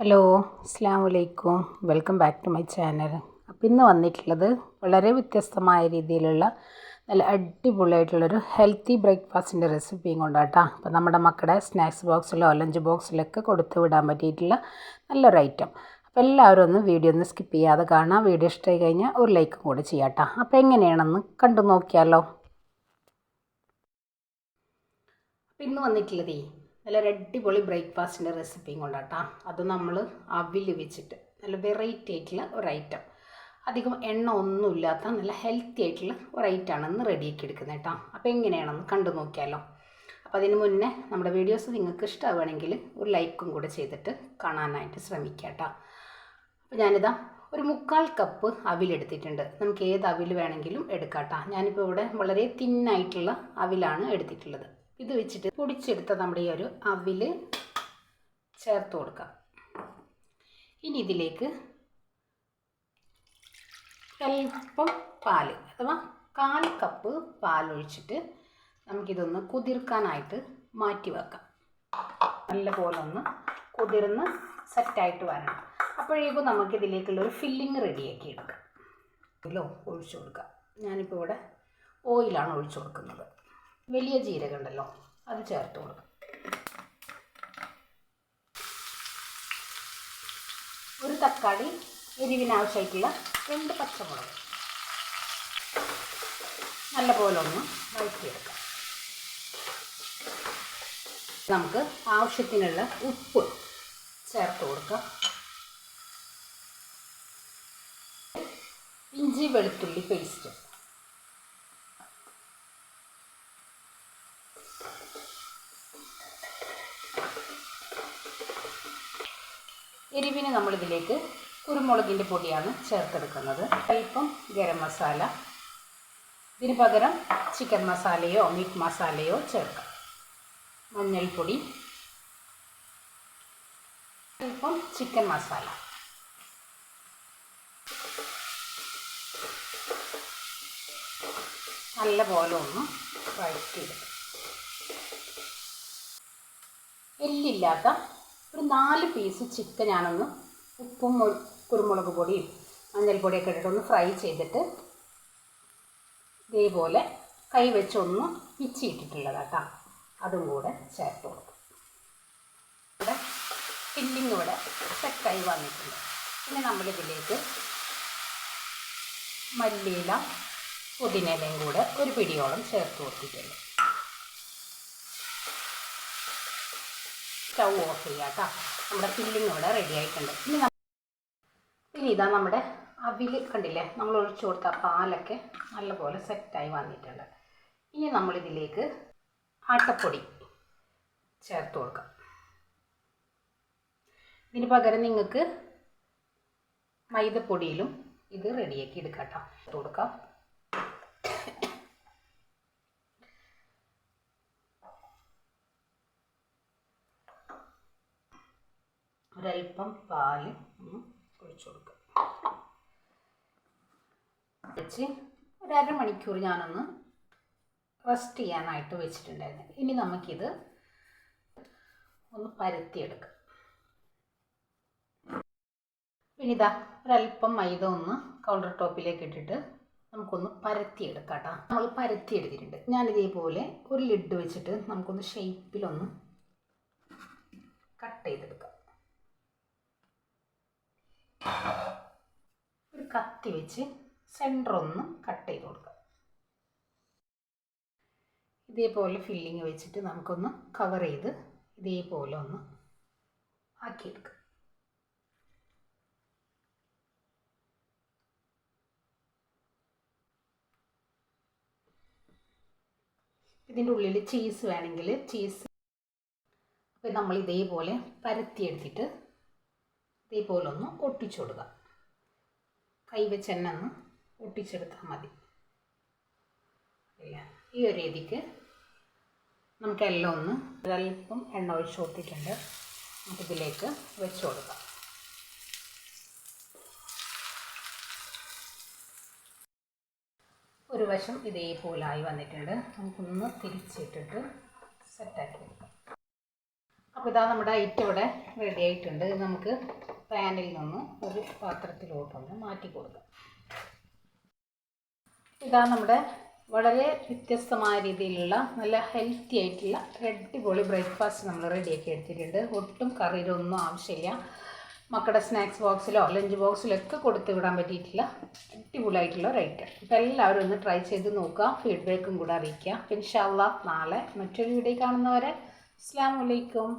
Hello, അസ്സലാമു അലൈക്കും. Welcome back to my channel. അപ്പോൾ ഇന്ന് വന്നിട്ടുള്ളത് വളരെ വ്യത്യസ്തമായ രീതിയിലുള്ള നല്ല അടിപൊളിയായിട്ടുള്ളൊരു ഹെൽത്തി ബ്രേക്ക്ഫാസ്റ്റിൻ്റെ റെസിപ്പിയും കൊണ്ടാട്ടോ. അപ്പോൾ നമ്മുടെ മക്കളുടെ സ്നാക്സ് ബോക്സിലോ ലഞ്ച് ബോക്സിലൊക്കെ കൊടുത്ത് വിടാൻ പറ്റിയിട്ടുള്ള നല്ലൊരു ഐറ്റം. അപ്പോൾ എല്ലാവരും ഒന്ന് വീഡിയോ ഒന്ന് സ്കിപ്പ് ചെയ്യാതെ കാണാം. വീഡിയോ ഇഷ്ടമായി കഴിഞ്ഞാൽ ഒരു ലൈക്കും കൂടെ ചെയ്യാട്ടോ. അപ്പോൾ എങ്ങനെയാണെന്ന് കണ്ടു നോക്കിയാലോ. അപ്പോൾ ഇന്ന് വന്നിട്ടുള്ളതേ നല്ലൊരു അടിപൊളി ബ്രേക്ക്ഫാസ്റ്റിൻ്റെ റെസിപ്പിയും കൊണ്ടാട്ടോ. അത് നമ്മൾ അവിൽ വെച്ചിട്ട് നല്ല വെറൈറ്റി ആയിട്ടുള്ള ഒരു ഐറ്റം, അധികം എണ്ണ ഒന്നുമില്ലാത്ത നല്ല ഹെൽത്തി ആയിട്ടുള്ള ഒരു ഐറ്റമാണ് ഇന്ന് റെഡിയാക്കി എടുക്കുന്നത് കേട്ടോ. അപ്പോൾ എങ്ങനെയാണെന്ന് കണ്ടു നോക്കിയാലോ. അപ്പോൾ അതിന് മുന്നേ നമ്മുടെ വീഡിയോസ് നിങ്ങൾക്ക് ഇഷ്ടമാവുകയാണെങ്കിൽ ഒരു ലൈക്കും കൂടെ ചെയ്തിട്ട് കാണാനായിട്ട് ശ്രമിക്കുക കേട്ടോ. അപ്പോൾ ഞാനിതാ ഒരു 1/4 കപ്പ് അവിലെടുത്തിട്ടുണ്ട്. നമുക്ക് ഏത് അവിൽ വേണമെങ്കിലും എടുക്കാം കേട്ടോ. ഞാനിപ്പോൾ ഇവിടെ വളരെ തിന്നായിട്ടുള്ള അവിലാണ് എടുത്തിട്ടുള്ളത്. ഇത് വെച്ചിട്ട് പൊടിച്ചെടുത്ത നമ്മുടെ ഈ ഒരു അവിൽ ചേർത്ത് കൊടുക്കാം. ഇനി ഇതിലേക്ക് അല്പം പാൽ അഥവാ 1/4 കപ്പ് പാലൊഴിച്ചിട്ട് നമുക്കിതൊന്ന് കുതിർക്കാനായിട്ട് മാറ്റി വെക്കാം. നല്ലപോലെ ഒന്ന് കുതിർന്ന് സെറ്റായിട്ട് വരണം. അപ്പോഴേക്കും നമുക്കിതിലേക്കുള്ളൊരു ഫില്ലിങ് റെഡിയാക്കി എടുക്കാം. ഓയിലോ ഒഴിച്ചു കൊടുക്കാം. ഞാനിപ്പോൾ ഇവിടെ ഓയിലാണ് ഒഴിച്ചു കൊടുക്കുന്നത്. വലിയ ജീരകം ഉണ്ടല്ലോ, അത് ചേർത്ത് കൊടുക്കാം. ഒരു തക്കാളി, എരിവിനാവശ്യമായിട്ടുള്ള 2 പച്ചമുളക് നല്ലപോലെ ഒന്ന് വഴറ്റിയെടുക്കാം. നമുക്ക് ആവശ്യത്തിനുള്ള ഉപ്പ് ചേർത്ത് കൊടുക്കാം. ഇഞ്ചി വെളുത്തുള്ളി പേസ്റ്റ്, എരിവിന് നമ്മളിതിലേക്ക് കുരുമുളകിൻ്റെ പൊടിയാണ് ചേർത്തെടുക്കുന്നത്. അല്പം ഗരം മസാല, ഇതിന് പകരം ചിക്കൻ മസാലയോ മീറ്റ് മസാലയോ ചേർക്കാം. മഞ്ഞൾപ്പൊടി, അല്പം ചിക്കൻ മസാല, നല്ലപോലെ ഒന്ന് വഴറ്റിയെടുക്കും. എല്ലില്ലാത്ത ഒരു 4 പീസ് ചിക്കൻ ഞാനൊന്ന് ഉപ്പും കുരുമുളക് പൊടിയും മഞ്ഞൾപ്പൊടിയൊക്കെ ഇട്ടിട്ടൊന്ന് ഫ്രൈ ചെയ്തിട്ട് ഇതേപോലെ കൈ വെച്ചൊന്ന് പിച്ചിയിട്ടിട്ടുള്ളതാട്ടോ. അതും കൂടെ ചേർത്ത് കൊടുക്കും. ഇവിടെ ഫില്ലിങ് ഇവിടെ സെറ്റായി വന്നിട്ടുണ്ട്. പിന്നെ നമ്മളിതിലേക്ക് മല്ലിയില പുതിനയിലയും കൂടെ ഒരു പിടിയോളം ചേർത്ത് കൊടുത്തിട്ടുണ്ട്. സ്റ്റൗ ഓഫ് ചെയ്യാം കേട്ടോ. നമ്മുടെ ഫില്ലിങ് ഇവിടെ റെഡി ആയിട്ടുണ്ട്. ഇനി ഇതാ നമ്മുടെ അവിൽ കണ്ടില്ലേ, നമ്മൾ ഒഴിച്ചു കൊടുത്ത പാലൊക്കെ നല്ലപോലെ സെറ്റായി വന്നിട്ടുണ്ട്. ഇനി നമ്മളിതിലേക്ക് ആട്ടപ്പൊടി ചേർത്ത് കൊടുക്കാം. ഇതിന് പകരം നിങ്ങൾക്ക് മൈദപ്പൊടിയിലും ഇത് റെഡിയാക്കി എടുക്കാം കേട്ടോ. ചേർത്ത് കൊടുക്കാം. ഒരൽപ്പം പാല് ഒഴിച്ചു കൊടുക്കുക. വെച്ച് ഒരു അരമണിക്കൂർ ഞാനൊന്ന് റെസ്റ്റ് ചെയ്യാനായിട്ട് വെച്ചിട്ടുണ്ടായിരുന്നു. ഇനി നമുക്കിത് ഒന്ന് പരത്തിയെടുക്കാം. പിന്നെ ഇതാ ഒരൽപ്പം മൈദ ഒന്ന് കൗണ്ടർ ടോപ്പിലേക്ക് ഇട്ടിട്ട് നമുക്കൊന്ന് പരത്തിയെടുക്കാം കേട്ടോ. നമ്മൾ പരത്തിയെടുത്തിട്ടുണ്ട്. ഞാനിതേപോലെ ഒരു ലിഡ് വെച്ചിട്ട് നമുക്കൊന്ന് ഷേപ്പിലൊന്ന് കട്ട് ചെയ്തെടുക്കാം. ഒരു കത്തി വെച്ച് സെൻറ്റർ ഒന്ന് കട്ട് ചെയ്ത് കൊടുക്കാം. ഇതേപോലെ ഫില്ലിങ് വെച്ചിട്ട് നമുക്കൊന്ന് കവർ ചെയ്ത് ഇതേപോലെ ഒന്ന് ആക്കിയെടുക്കാം. ഇതിൻ്റെ ഉള്ളിൽ ചീസ് വേണമെങ്കിൽ ചീസ്. അപ്പോൾ നമ്മൾ ഇതേപോലെ പരത്തിയെടുത്തിട്ട് ഇതേപോലെ ഒന്ന് ഒട്ടിച്ചു കൊടുക്കുക. കൈ വെച്ച് തന്നെ ഒന്ന് ഒട്ടിച്ചെടുത്താൽ മതി. ഇല്ല, ഈ ഒരു രീതിക്ക് നമുക്കെല്ലാം ഒന്ന് ഒരൽപ്പം എണ്ണ ഒഴിച്ച് കൊടുത്തിട്ടുണ്ട്. നമുക്കിതിലേക്ക് വെച്ച് കൊടുക്കാം. ഒരു വശം ഇതേപോലായി വന്നിട്ടുണ്ട്. നമുക്കൊന്ന് തിരിച്ചിട്ടിട്ട് സെറ്റാക്കി കൊടുക്കാം. അപ്പോൾ ഇതാ നമ്മുടെ ഐറ്റം ഇവിടെ റെഡി ആയിട്ടുണ്ട്. ഇത് നമുക്ക് പാനിൽ നിന്ന് ഒരു പാത്രത്തിലോട്ടൊന്ന് മാറ്റി കൊടുക്കാം. ഇതാ നമ്മുടെ വളരെ വ്യത്യസ്തമായ രീതിയിലുള്ള നല്ല ഹെൽത്തി ആയിട്ടുള്ള അടിപൊളി ബ്രേക്ക്ഫാസ്റ്റ് നമ്മൾ റെഡിയാക്കി എടുത്തിട്ടുണ്ട്. ഒട്ടും കറിയിലൊന്നും ആവശ്യമില്ല. മക്കളുടെ സ്നാക്സ് ബോക്സിലോ ലഞ്ച് ബോക്സിലോ ഒക്കെ കൊടുത്ത് വിടാൻ പറ്റിയിട്ടില്ല അടിപൊളിയായിട്ടുള്ള ഒരു ഐറ്റം. അപ്പോൾ എല്ലാവരും ഒന്ന് ട്രൈ ചെയ്ത് നോക്കുക, ഫീഡ്ബാക്കും കൂടെ അറിയിക്കുക. ഇൻഷാ അല്ലാഹ് നാളെ മറ്റൊരു വീഡിയോ കാണുന്നവരെ അസ്സലാമു അലൈക്കും.